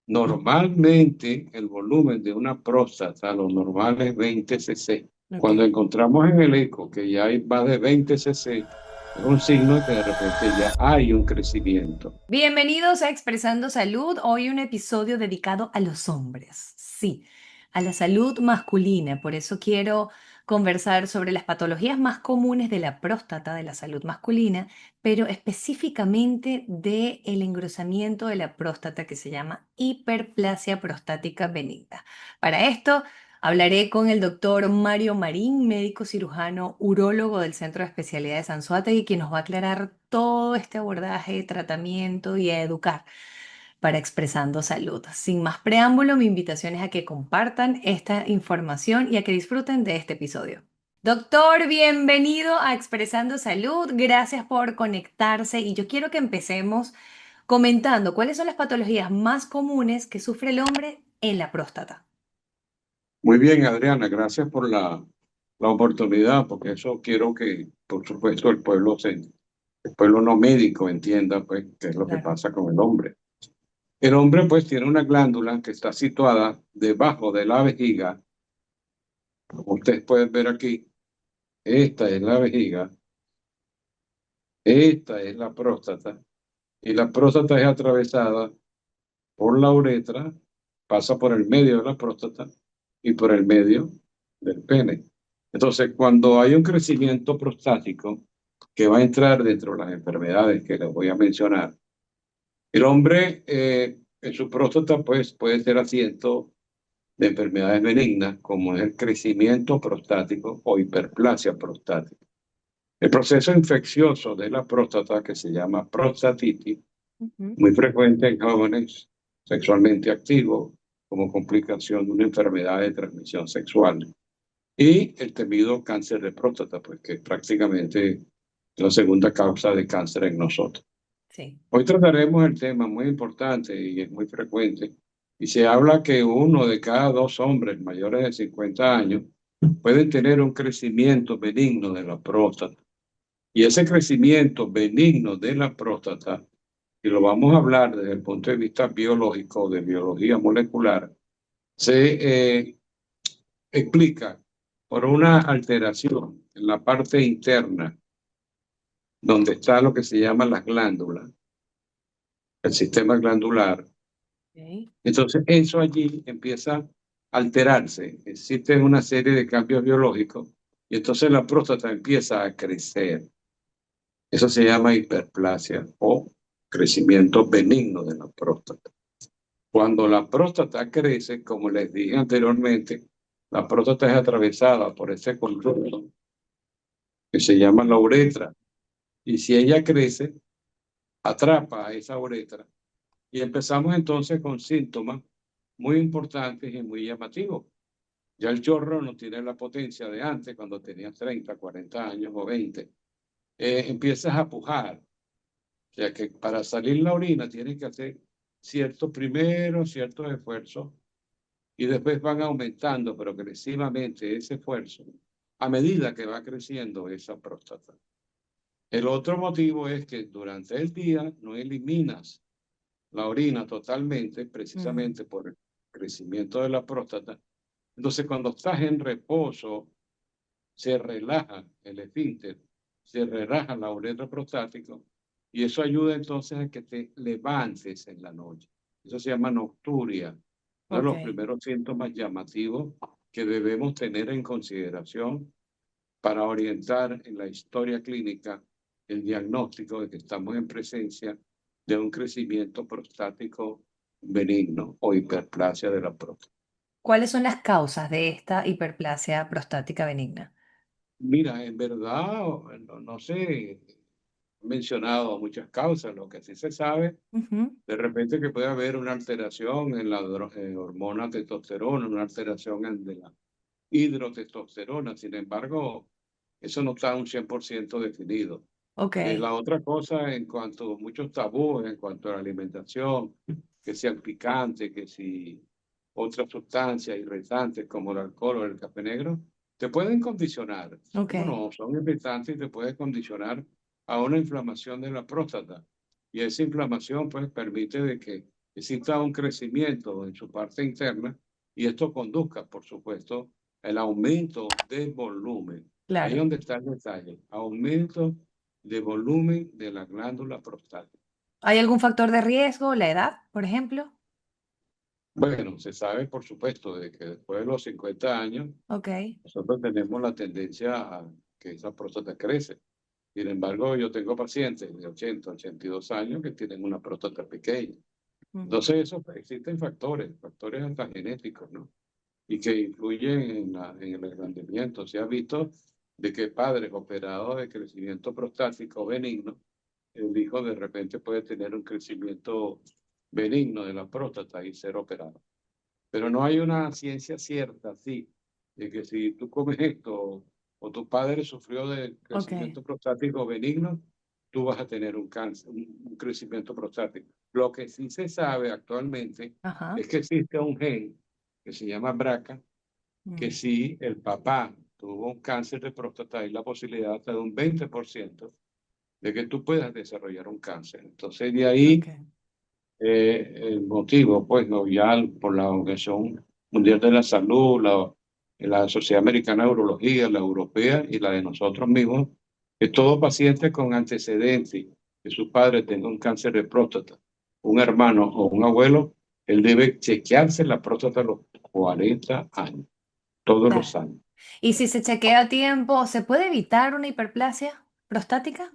Normalmente el volumen de una próstata, lo normal es 20 cc. Ok. Cuando encontramos en el eco que ya hay más de 20 cc, es un signo de que de repente ya hay un crecimiento. Bienvenidos a Expresando Salud. Hoy un episodio dedicado a los hombres. Sí, a la salud masculina. Por eso quiero conversar sobre las patologías más comunes de la próstata, de la salud masculina, pero específicamente del engrosamiento de la próstata que se llama hiperplasia prostática benigna. Para esto hablaré con el doctor Mario Marín, médico cirujano urólogo del Centro de Especialidades Anzoátegui, quien nos va a aclarar todo este abordaje, tratamiento y a educar para Expresando Salud. Sin más preámbulo, mi invitación es a que compartan esta información y a que disfruten de este episodio. Doctor, bienvenido a Expresando Salud. Gracias por conectarse y yo quiero que empecemos comentando cuáles son las patologías más comunes que sufre el hombre en la próstata. Muy bien, Adriana, gracias por la oportunidad, porque eso quiero que, por supuesto, el pueblo no médico entienda, pues, qué es lo que Claro. pasa con el hombre. El hombre, pues, tiene una glándula que está situada debajo de la vejiga, como ustedes pueden ver aquí. Esta es la vejiga, esta es la próstata, y la próstata es atravesada por la uretra, pasa por el medio de la próstata y por el medio del pene. Entonces, cuando hay un crecimiento prostático que va a entrar dentro de las enfermedades que les voy a mencionar, el hombre en su próstata pues, puede ser asiento de enfermedades benignas como es el crecimiento prostático o hiperplasia prostática. El proceso infeccioso de la próstata, que se llama prostatitis, Ujú. muy frecuente en jóvenes sexualmente activos como complicación de una enfermedad de transmisión sexual. Y el temido cáncer de próstata, pues que es prácticamente la segunda causa de cáncer en nosotros. Sí. Hoy trataremos el tema muy importante y es muy frecuente. Y se habla que uno de cada dos hombres mayores de 50 años pueden tener un crecimiento benigno de la próstata. Y ese crecimiento benigno de la próstata, y lo vamos a hablar desde el punto de vista biológico, de biología molecular, se explica por una alteración en la parte interna, donde está lo que se llama las glándulas, el sistema glandular. Ok. Entonces, eso allí empieza a alterarse. Existen una serie de cambios biológicos y entonces la próstata empieza a crecer. Eso se llama hiperplasia o crecimiento benigno de la próstata. Cuando la próstata crece, como les dije anteriormente, la próstata es atravesada por ese conducto que se llama la uretra. Y si ella crece, atrapa a esa uretra. Y empezamos entonces con síntomas muy importantes y muy llamativos. Ya el chorro no tiene la potencia de antes, cuando tenías 30, 40 años o 20. Empiezas a pujar. O sea que para salir la orina tienes que hacer ciertos esfuerzos y después van aumentando progresivamente ese esfuerzo a medida que va creciendo esa próstata. El otro motivo es que durante el día no eliminas la orina totalmente, Mm. precisamente por el crecimiento de la próstata. Entonces, cuando estás en reposo, se relaja el esfínter, se relaja la uretra prostática y eso ayuda entonces a que te levantes en la noche. Eso se llama nocturia, uno de Ok. los primeros síntomas llamativos que debemos tener en consideración para orientar en la historia clínica el diagnóstico de que estamos en presencia de un crecimiento prostático benigno o hiperplasia de la próstata. ¿Cuáles son las causas de esta hiperplasia prostática benigna? Mira, en verdad, no sé, he mencionado muchas causas, lo que sí se sabe, Ujú. de repente que puede haber una alteración en la hormona testosterona, una alteración de la hidrotestosterona, sin embargo, eso no está un 100% definido. Ok. La otra cosa en cuanto a muchos tabúes, en cuanto a la alimentación, que sean picantes, que si otras sustancias irritantes como el alcohol o el café negro, te pueden condicionar. Ok. ¿Cómo no? Son irritantes y te pueden condicionar a una inflamación de la próstata. Y esa inflamación pues permite de que exista un crecimiento en su parte interna y esto conduzca, por supuesto, el aumento del volumen. Ahí es Claro. donde está el detalle, aumento de volumen de la glándula prostática. ¿Hay algún factor de riesgo? ¿La edad, por ejemplo? Bueno, se sabe, por supuesto, de que después de los 50 años, Ok. nosotros tenemos la tendencia a que esa próstata crece. Sin embargo, yo tengo pacientes de 80, 82 años que tienen una próstata pequeña. Ujú. Entonces, eso, pues, existen factores hasta genéticos, ¿no? Y que influyen en el agrandamiento. Se ha visto de que padres operados de crecimiento prostático benigno, el hijo de repente puede tener un crecimiento benigno de la próstata y ser operado. Pero no hay una ciencia cierta, sí, de que si tú comes esto o tu padre sufrió de Ok. crecimiento prostático benigno, tú vas a tener un cáncer, un crecimiento prostático. Lo que sí se sabe actualmente Ajá. es que existe un gen que se llama BRCA, que Mm. si el papá tuvo un cáncer de próstata, hay la posibilidad hasta de un 20% de que tú puedas desarrollar un cáncer. Entonces, de Ok. ahí el motivo, pues, no, ya por la Organización Mundial de la Salud, la Sociedad Americana de Urología, la europea y la de nosotros mismos, que todo paciente con antecedentes, que su padre tenga un cáncer de próstata, un hermano o un abuelo, él debe chequearse la próstata a los 40 años, todos los Claro. años. ¿Y si se chequea a tiempo, se puede evitar una hiperplasia prostática?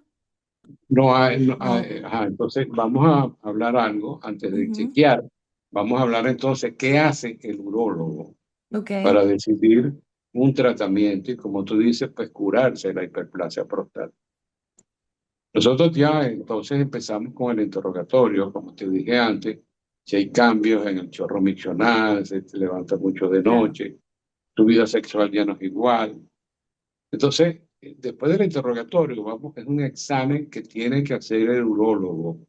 No. Ajá, entonces vamos a hablar algo antes de Ujú. chequear. Vamos a hablar entonces qué hace el urólogo Ok. para decidir un tratamiento y, como tú dices, pues curarse la hiperplasia prostática. Nosotros ya entonces empezamos con el interrogatorio, como te dije antes, si hay cambios en el chorro miccional, se te levanta mucho de Claro. noche, tu vida sexual ya no es igual. Entonces, después del interrogatorio, vamos, es un examen que tiene que hacer el urólogo,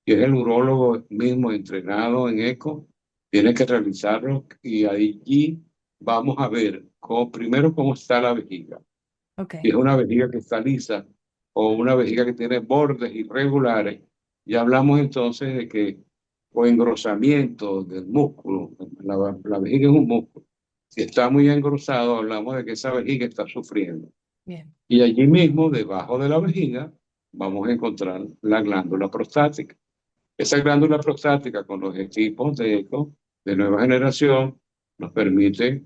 y es el urólogo mismo entrenado en eco, tiene que realizarlo y allí vamos a ver primero cómo está la vejiga. Ok. Si es una vejiga que está lisa o una vejiga que tiene bordes irregulares, ya hablamos entonces de que o engrosamiento del músculo, la vejiga es un músculo. Si está muy engrosado, hablamos de que esa vejiga está sufriendo. Bien. Y allí mismo, debajo de la vejiga, vamos a encontrar la glándula prostática. Esa glándula prostática con los equipos de eco de nueva generación nos permite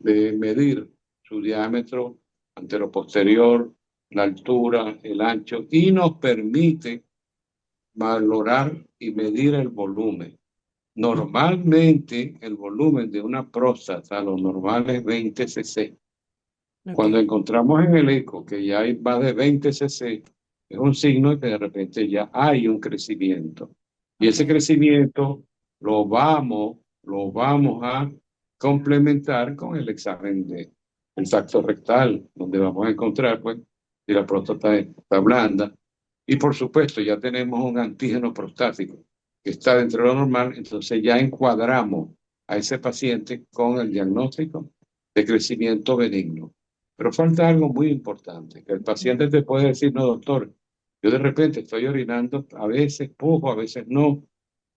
medir su diámetro anteroposterior, la altura, el ancho y nos permite valorar y medir el volumen. Normalmente el volumen de una próstata, lo normal es 20 cc. Ok. Cuando encontramos en el eco que ya hay más de 20 cc, es un signo de que de repente ya hay un crecimiento. Y Ok. ese crecimiento lo vamos a complementar con el examen del tacto rectal, donde vamos a encontrar, pues, si la próstata está blanda. Y por supuesto, ya tenemos un antígeno prostático que está dentro de lo normal, entonces ya encuadramos a ese paciente con el diagnóstico de crecimiento benigno. Pero falta algo muy importante, que el paciente te puede decir, no, doctor, yo de repente estoy orinando, a veces pujo, a veces no,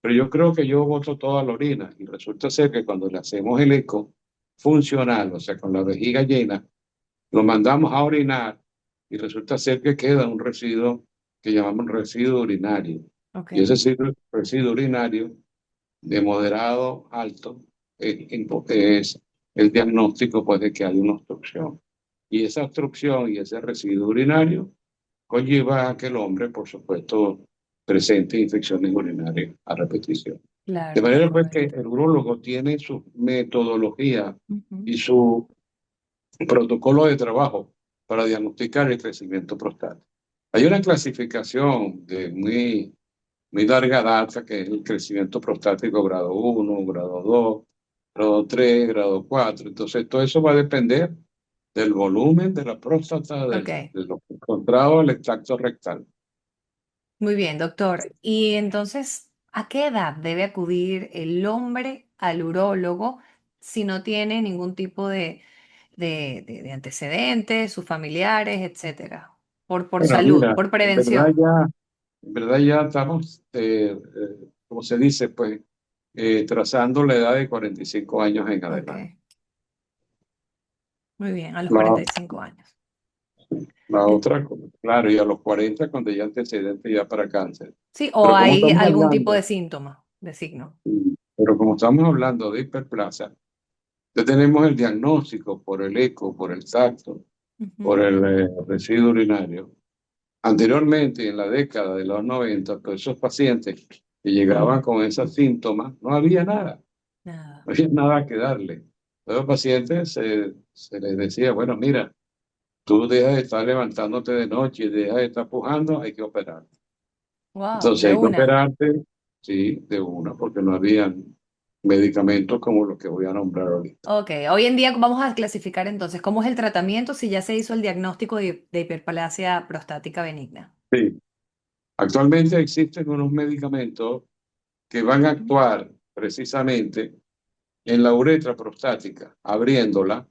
pero yo creo que yo boto toda la orina. Y resulta ser que cuando le hacemos el eco funcional, o sea, con la vejiga llena, lo mandamos a orinar y resulta ser que queda un residuo que llamamos residuo urinario. Ok. Y ese residuo urinario de moderado alto es el diagnóstico, pues, de que hay una obstrucción. Y esa obstrucción y ese residuo urinario conlleva a que el hombre, por supuesto, presente infecciones urinarias a repetición. De Claro, es manera, pues, que correcto. el urólogo tiene su metodología Ujú. y su protocolo de trabajo para diagnosticar el crecimiento prostático. Hay una clasificación de muy larga data, que es el crecimiento prostático grado 1, grado 2, grado 3, grado 4. Entonces, todo eso va a depender del volumen de la próstata, Ok. de lo encontrado en el tacto rectal. Muy bien, doctor. Y entonces, ¿a qué edad debe acudir el hombre al urólogo si no tiene ningún tipo de antecedentes, sus familiares, etcétera? Por Bueno, salud, mira, por prevención. en verdad ya estamos, como se dice, pues, trazando la edad de 45 años en Ok, adelante. muy bien, a los La, 45 años. la En- otra, claro, y a los 40 cuando ya antecedente ya para cáncer. Sí, o Pero como hay estamos algún tipo de hablando, síntoma, de signo. pero como estamos hablando de hiperplasia, ya tenemos el diagnóstico por el eco, por el tacto, por Ujú. el residuo urinario. Anteriormente, en la década de los 90, todos esos pacientes que llegaban con esos síntomas, no había nada, Nada. no había nada que darle. A los pacientes se les decía, bueno, mira, tú dejas de estar levantándote de noche, dejas de estar pujando, hay que operar. Wow, Entonces de hay que una. operarte, sí, de una, porque no habían medicamentos como los que voy a nombrar ahorita. Ok, hoy en día vamos a clasificar entonces cómo es el tratamiento si ya se hizo el diagnóstico de hiperplasia prostática benigna. Sí, actualmente existen unos medicamentos que van a Ujú. actuar precisamente en la uretra prostática, abriéndola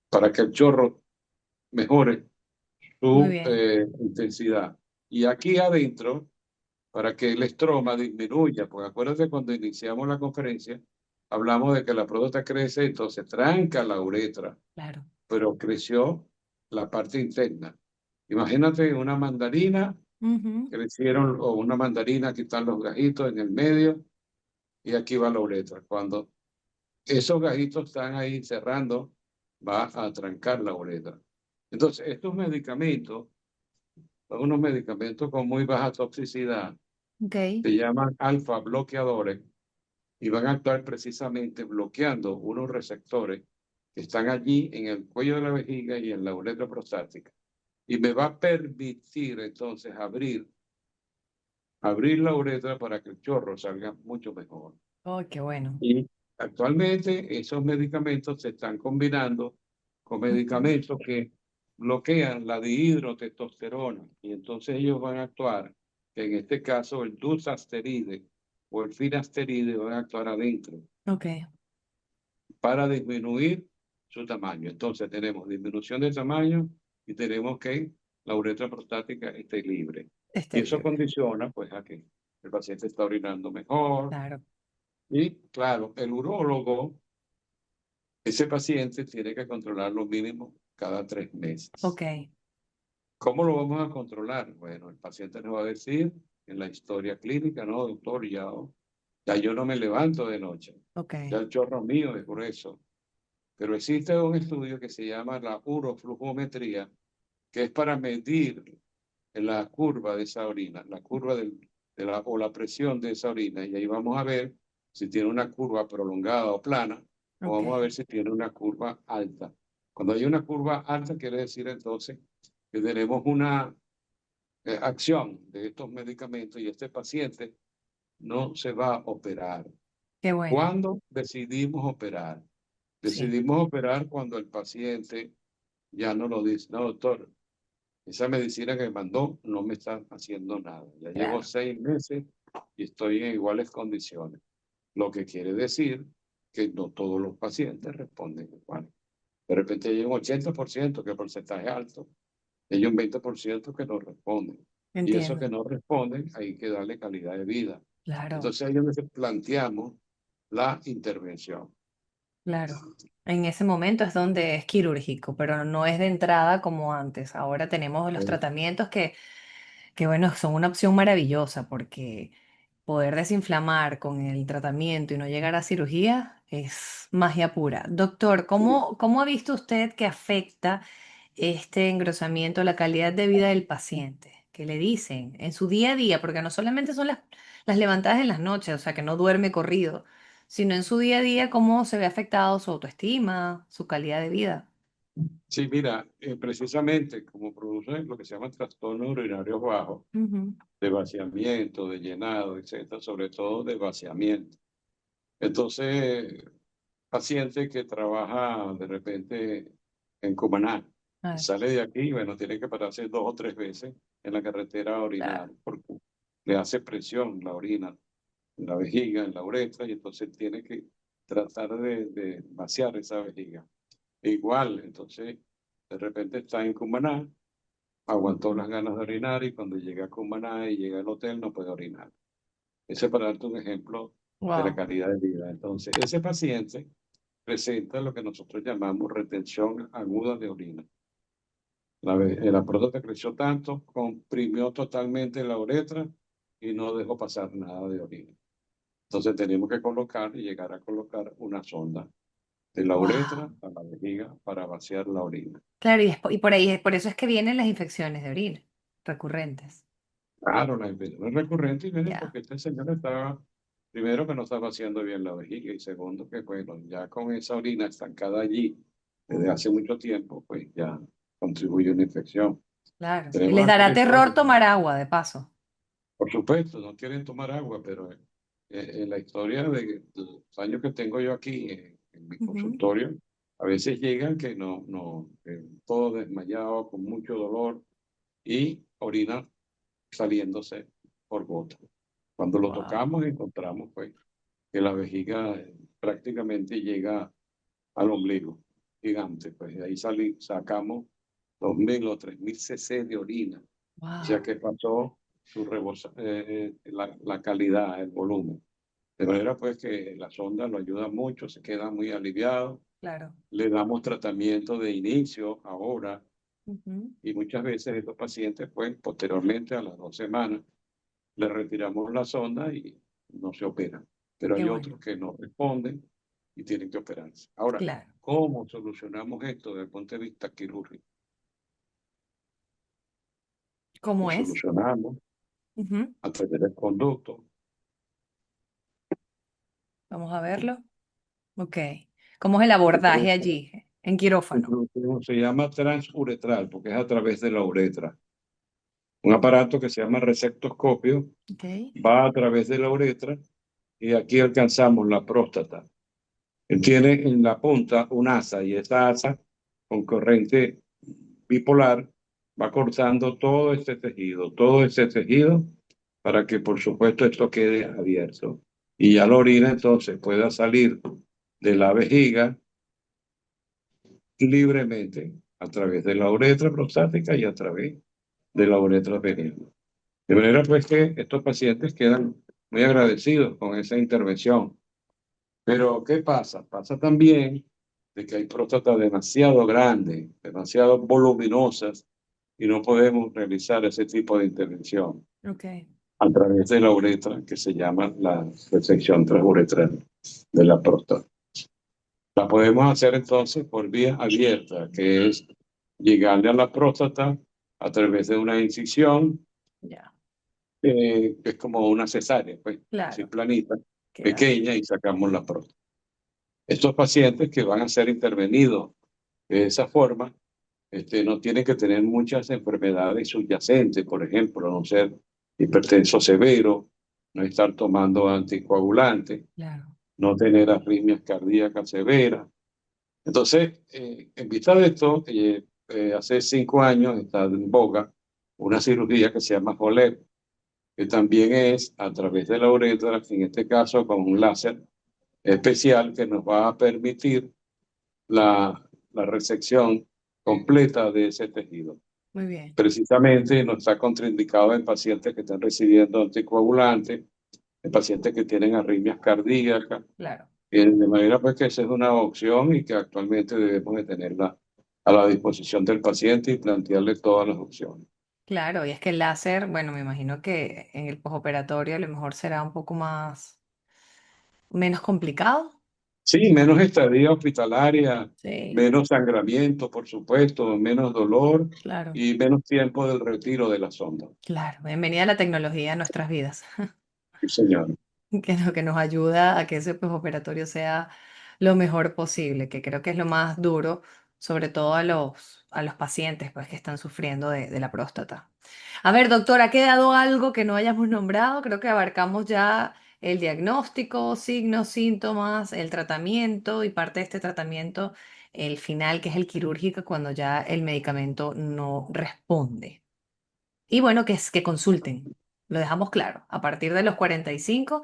para que el chorro mejore Muy su bien, intensidad. Y aquí adentro, para que el estroma disminuya, porque acuérdate cuando iniciamos la conferencia, hablamos de que la próstata crece, entonces tranca la uretra, claro. pero creció la parte interna. Imagínate una mandarina, Ujú. crecieron, o una mandarina, aquí están los gajitos en el medio, y aquí va la uretra. Cuando esos gajitos están ahí cerrando, va a trancar la uretra. Entonces, estos medicamentos son unos medicamentos con muy baja toxicidad, Ok, se llaman alfa bloqueadores y van a actuar precisamente bloqueando unos receptores que están allí en el cuello de la vejiga y en la uretra prostática. Y me va a permitir entonces abrir la uretra para que el chorro salga mucho mejor. oh, qué bueno. Y actualmente esos medicamentos se están combinando con Ujú. medicamentos que bloquean la dihidrotestosterona y entonces ellos van a actuar, que en este caso el dusasteride o el finasteride van a actuar adentro Ok, para disminuir su tamaño. Entonces tenemos disminución de tamaño y tenemos que la uretra prostática esté libre. Y está eso libre. condiciona pues a que el paciente está orinando mejor. Claro. Y claro, el urólogo, ese paciente tiene que controlar lo mínimo cada 3 meses. Ok, ¿Cómo lo vamos a controlar? Bueno, el paciente nos va a decir en la historia clínica, no, doctor, ya yo no me levanto de noche, ok, ya el chorro mío es grueso. Pero existe un estudio que se llama la uroflujometría, que es para medir la curva de esa orina, la curva o la presión de esa orina. Y ahí vamos a ver si tiene una curva prolongada o plana, o ok. vamos a ver si tiene una curva alta. Cuando hay una curva alta, quiere decir entonces que tenemos una acción de estos medicamentos y este paciente no se va a operar. Qué bueno. ¿Cuándo decidimos operar? Sí, Decidimos operar cuando el paciente ya no lo dice, no, doctor, esa medicina que me mandó no me está haciendo nada. Ya llevo claro. 6 meses y estoy en iguales condiciones. Lo que quiere decir que no todos los pacientes responden igual. De repente hay un 80%, que el porcentaje alto, y hay un 20% que no responden. Y eso Entiendo. que no responden, hay que darle calidad de vida. Claro, Entonces ahí es donde planteamos la intervención. claro. En ese momento es donde es quirúrgico, pero no es de entrada como antes. Ahora tenemos los tratamientos que bueno, son una opción maravillosa porque poder desinflamar con el tratamiento y no llegar a cirugía es magia pura. Doctor, ¿cómo ha visto usted que afecta este engrosamiento la calidad de vida del paciente? ¿Qué le dicen en su día a día? Porque no solamente son las levantadas en las noches, o sea, que no duerme corrido, sino en su día a día, cómo se ve afectado su autoestima, su calidad de vida. Sí, mira, precisamente como produce lo que se llama trastornos urinarios bajos, Ujú. de vaciamiento, de llenado, etcétera, sobre todo de vaciamiento. Entonces, paciente que trabaja de repente en Cumaná, Ah, sale de aquí, bueno, tiene que pararse 2 o 3 veces en la carretera a claro, orinar, porque le hace presión la orina en la vejiga, en la uretra, y entonces tiene que tratar de vaciar esa vejiga. E igual, entonces, de repente está en Cumaná, aguantó ujú, las ganas de orinar y cuando llega a Cumaná y llega al hotel no puede orinar. Ese es para darte un ejemplo de la Wow. calidad de vida. Entonces, ese paciente presenta lo que nosotros llamamos retención aguda de orina. La próstata creció tanto, comprimió totalmente la uretra y no dejó pasar nada de orina. Entonces tenemos que colocar y llegar a colocar una sonda de la uretra Wow. a la vejiga para vaciar la orina. Claro, y por ahí, por eso es que vienen las infecciones de orina recurrentes. Claro, la infección es recurrente y viene Ya, porque este señor estaba, primero que no estaba haciendo bien la vejiga y segundo que, bueno, ya con esa orina estancada allí desde hace mucho tiempo, pues ya contribuye a una infección. claro. Y Tenemos les aquí dará una terror historia. tomar agua, de paso. Por supuesto, no quieren tomar agua, pero en la historia de los años que tengo yo aquí en mi Ujú. consultorio, a veces llegan que todo desmayado, con mucho dolor y orina saliéndose por gota. Cuando lo Wow. tocamos, encontramos pues que la vejiga prácticamente llega al ombligo, gigante. Pues de ahí sacamos 2.000 o 3.000 cc de orina, o sea Wow. que pasó la calidad, el volumen. De manera pues que la sonda lo ayuda mucho, se queda muy aliviado, Claro. le damos tratamiento de inicio ahora Ujú. y muchas veces estos pacientes pues posteriormente a las 2 semanas le retiramos la sonda y no se operan. Pero Qué hay bueno. otros que no responden y tienen que operarse. Ahora, Claro. ¿cómo solucionamos esto desde el punto de vista quirúrgico? Lo ¿Cómo es? solucionamos Ujú. a través del conducto. Vamos a verlo. Ok. ¿Cómo es el abordaje allí, en quirófano? Se llama transuretral porque es a través de la uretra. Un aparato que se llama resectoscopio Ok. va a través de la uretra y aquí alcanzamos la próstata. Él tiene en la punta un asa y esa asa con corriente bipolar va cortando todo este tejido para que por supuesto esto quede abierto. Y ya la orina entonces pueda salir de la vejiga libremente a través de la uretra prostática y a través de la uretra peniana. De manera pues que estos pacientes quedan muy agradecidos con esa intervención. Pero ¿qué pasa? Pasa también de que hay próstatas demasiado grandes, demasiado voluminosas y no podemos realizar ese tipo de intervención Ok. a través de la uretra que se llama la resección transuretral de la próstata. La podemos hacer entonces por vía abierta, que es llegarle a la próstata a través de una incisión, Ya. que es como una cesárea, pues, así Claro. planita, Queda. pequeña, y sacamos la próstata. Estos pacientes que van a ser intervenidos de esa forma, no tienen que tener muchas enfermedades subyacentes, por ejemplo, no ser hipertenso severo, no estar tomando anticoagulantes, Claro. no tener arritmias cardíacas severas. Entonces, en vista de esto, hace 5 años está en boga una cirugía que se llama HOLEP, que también es a través de la uretra, en este caso con un láser especial que nos va a permitir la resección completa de ese tejido. Muy bien. Precisamente no está contraindicado en pacientes que están recibiendo anticoagulantes, en pacientes que tienen arritmias cardíacas, Claro. de manera pues que esa es una opción y que actualmente debemos de tenerla a la disposición del paciente y plantearle todas las opciones. Claro. Y es que el láser, bueno, me imagino que en el posoperatorio a lo mejor será un poco más, menos complicado. Sí, menos estadía hospitalaria, Sí. menos sangramiento, por supuesto, menos dolor Claro. y menos tiempo del retiro de la sonda. Claro. Bienvenida a la tecnología a nuestras vidas. Sí, señor. Que nos ayuda a que ese operatorio sea lo mejor posible, que creo que es lo más duro, sobre todo a los pacientes pues, que están sufriendo de la próstata. A ver, doctor, ¿ha quedado algo que no hayamos nombrado? Creo que abarcamos ya el diagnóstico, signos, síntomas, el tratamiento y parte de este tratamiento, el final, que es el quirúrgico, cuando ya el medicamento no responde. Y bueno, que es que consulten. Lo dejamos claro. A partir de los 45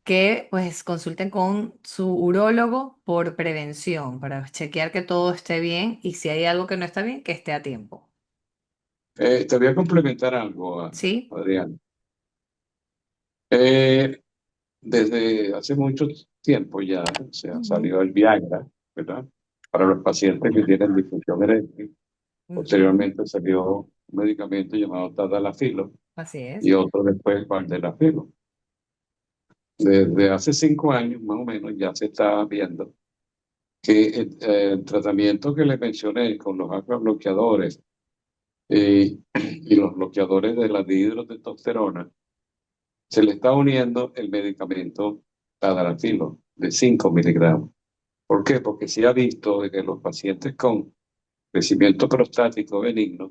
que pues consulten con su urólogo por prevención, para chequear que todo esté bien y si hay algo que no está bien, que esté a tiempo. Te voy a complementar algo, ¿Sí? Adrián. Eh, Desde hace mucho tiempo ya se ha Ujú, salido el Viagra, ¿verdad? Para los pacientes que tienen disfunción eréctil. ujú. Posteriormente salió un medicamento llamado Tadalafilo Así y es. otro después Valdelafilo. Desde hace 5 años más o menos ya se está viendo que el tratamiento que les mencioné con los alfa bloqueadores y los bloqueadores de la dihidrotestosterona, se le está uniendo el medicamento tadalafilo de 5 miligramos. ¿Por qué? Porque se ha visto de que los pacientes con crecimiento prostático benigno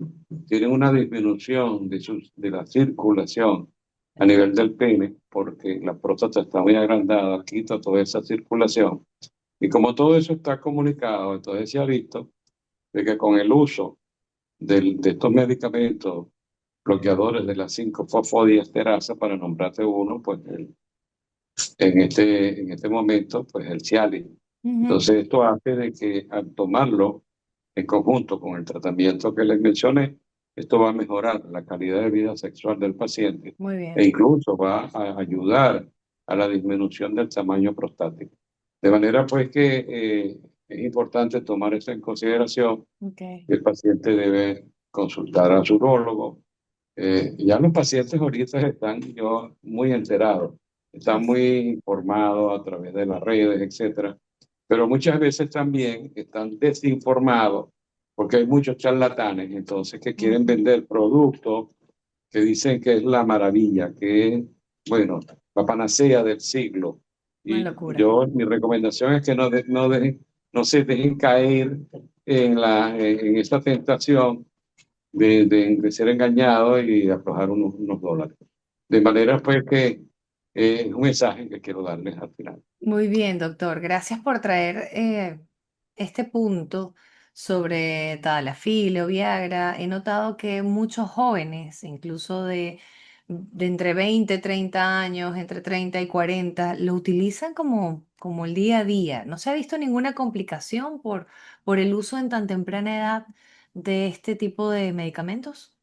tienen una disminución de la circulación a nivel del pene, porque la próstata está muy agrandada, quita toda esa circulación. Y como todo eso está comunicado, entonces se ha visto de que con el uso de estos medicamentos bloqueadores de la 5-fosfodiesterasa, para nombrarte uno, pues en este momento, pues el Cialis. Ujú. Entonces esto hace de que al tomarlo en conjunto con el tratamiento que les mencioné, esto va a mejorar la calidad de vida sexual del paciente Muy e bien. incluso va a ayudar a la disminución del tamaño prostático. De manera pues que es importante tomar eso en consideración. Ok. El paciente debe consultar a su urólogo. Ya los pacientes ahorita están yo muy enterados, están Así. muy informados a través de las redes, etcétera, pero muchas veces también están desinformados porque hay muchos charlatanes, entonces, que quieren Ujú. vender productos que dicen que es la maravilla, que es, bueno, la panacea del siglo. Una Y locura. yo, mi recomendación es que no se dejen caer en esta tentación de ser engañado y de aflojar unos dólares. De manera pues que es un mensaje que quiero darles al final. Muy bien, doctor. Gracias por traer este punto sobre Tadalafilo, Viagra. He notado que muchos jóvenes, incluso de entre 20 30 años, entre 30 y 40, lo utilizan como el día a día. ¿No se ha visto ninguna complicación por el uso en tan temprana edad de este tipo de medicamentos?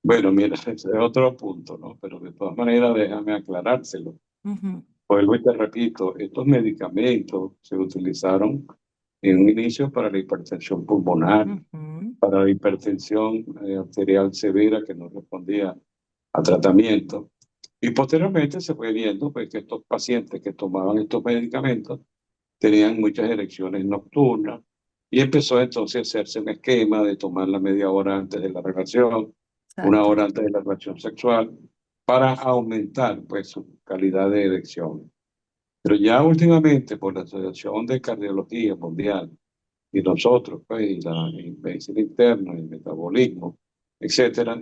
Bueno, mira, ese es otro punto, ¿no? Pero de todas maneras déjame aclarárselo. Ujú, Vuelvo y te repito, estos medicamentos se utilizaron en un inicio para la hipertensión pulmonar, ujú. para la hipertensión arterial severa que no respondía a tratamiento. Y posteriormente se fue viendo pues, que estos pacientes que tomaban estos medicamentos tenían muchas erecciones nocturnas y empezó entonces a hacerse un esquema de tomarla media hora antes de la relación, una Exacto. hora antes de la relación sexual, para aumentar pues su calidad de erección. Pero ya últimamente por la Asociación de Cardiología Mundial y nosotros, pues, y medicina interna, y metabolismo, etcétera,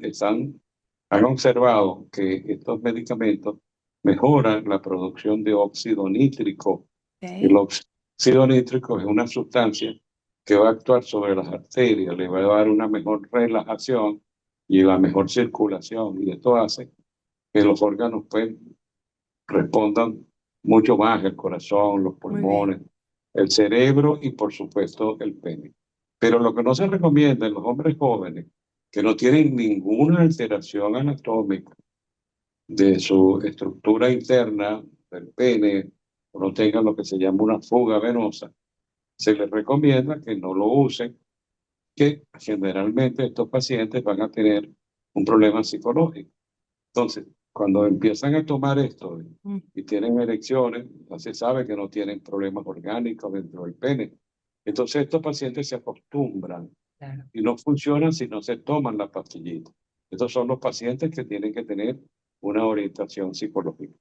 han observado que estos medicamentos mejoran la producción de óxido nítrico. El Ok. óxido nítrico es una sustancia que va a actuar sobre las arterias, le va a dar una mejor relajación y la mejor circulación, y esto hace que los órganos pues, respondan mucho más: el corazón, los Muy bien. pulmones, el cerebro y por supuesto el pene. Pero lo que no se recomienda en los hombres jóvenes que no tienen ninguna alteración anatómica de su estructura interna del pene o no tengan lo que se llama una fuga venosa, se les recomienda que no lo usen, que generalmente estos pacientes van a tener un problema psicológico. Entonces, cuando empiezan a tomar esto Mm, y tienen erecciones, ya se sabe que no tienen problemas orgánicos dentro del pene. Entonces, estos pacientes se acostumbran claro. y no funcionan si no se toman la pastillita. Estos son los pacientes que tienen que tener una orientación psicológica.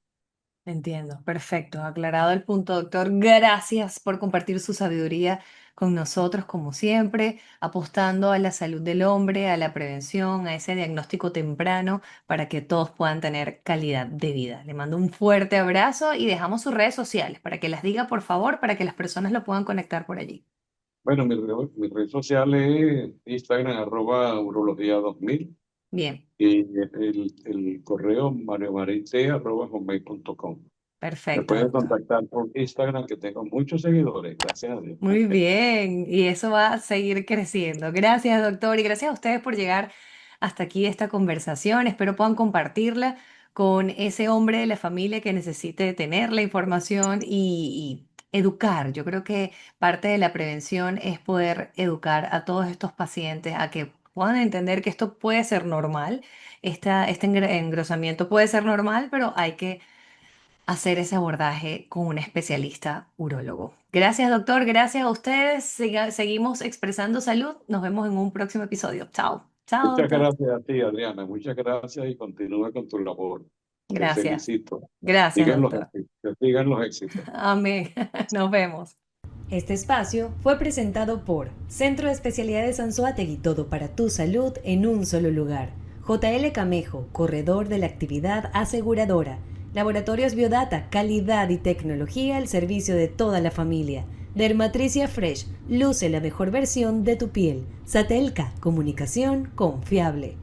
Entiendo, perfecto. Aclarado el punto, doctor. Gracias por compartir su sabiduría con nosotros, como siempre, apostando a la salud del hombre, a la prevención, a ese diagnóstico temprano para que todos puedan tener calidad de vida. Le mando un fuerte abrazo y dejamos sus redes sociales para que las diga, por favor, para que las personas lo puedan conectar por allí. Bueno, mi red social es Instagram, @urología2000, Bien, y el correo mariomarite@hotmail.com. Me perfecto, pueden doctor. contactar por Instagram, que tengo muchos seguidores, gracias a Dios. Muy bien, y eso va a seguir creciendo. Gracias, doctor, y gracias a ustedes por llegar hasta aquí esta conversación. Espero puedan compartirla con ese hombre de la familia que necesite tener la información y educar. Yo creo que parte de la prevención es poder educar a todos estos pacientes a que puedan entender que esto puede ser normal, este engrosamiento puede ser normal, pero hay que hacer ese abordaje con un especialista urólogo. Gracias, doctor. Gracias a ustedes. Seguimos expresando salud. Nos vemos en un próximo episodio. Chao. Chao, Muchas doctor. gracias a ti, Adriana. Muchas gracias y continúa con tu labor. Te Gracias. felicito. Gracias, Sigan los doctor. éxitos. Sigan los éxitos. Amén. Nos vemos. Este espacio fue presentado por Centro de Especialidades Anzoátegui, todo para tu salud en un solo lugar. JL Camejo, corredor de la actividad aseguradora. Laboratorios Biodata, calidad y tecnología al servicio de toda la familia. Dermatricia Fresh, luce la mejor versión de tu piel. Satelca, comunicación confiable.